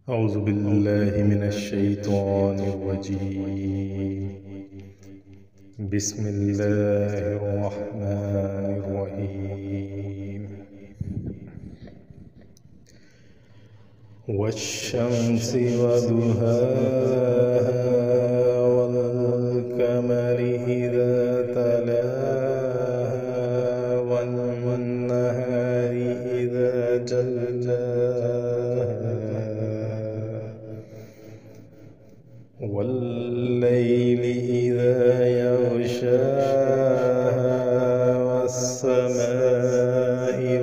أعوذ بالله من الشيطان الرجيم. بسم الله الرحمن الرحيم. والشمس وضحاها والقمر إذا تلاها والنهار إذا جلاها والليل إذا يغشاها والسماء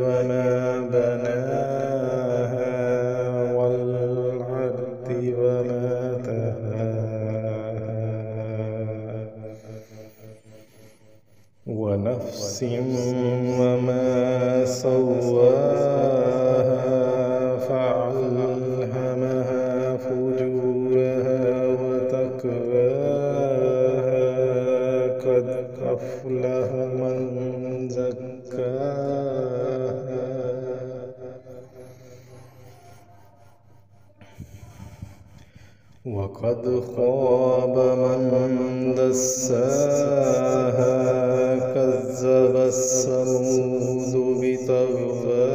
وما بناها والأرض وما طحاها ونفس وما سواها فألهمها فجورها وتقواها قد أفلح من زكاها وقد خاب من دساها كذبت ثمود بطغواها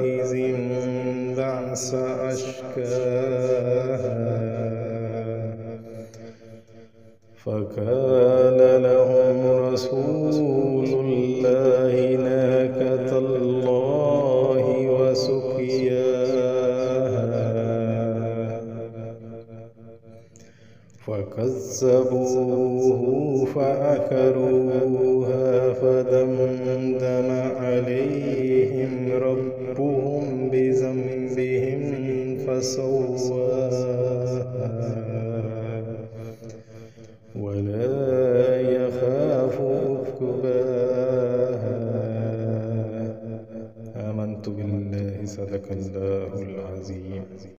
إذ انبعث أشقاها فقال لهم رسول الله ناقة الله وسقياها فكذبوه فعقروها فدمدم عليهم ربهم بذنبهم فسواها ولا يخاف عقباها. آمنت بالله صدق الله العظيم.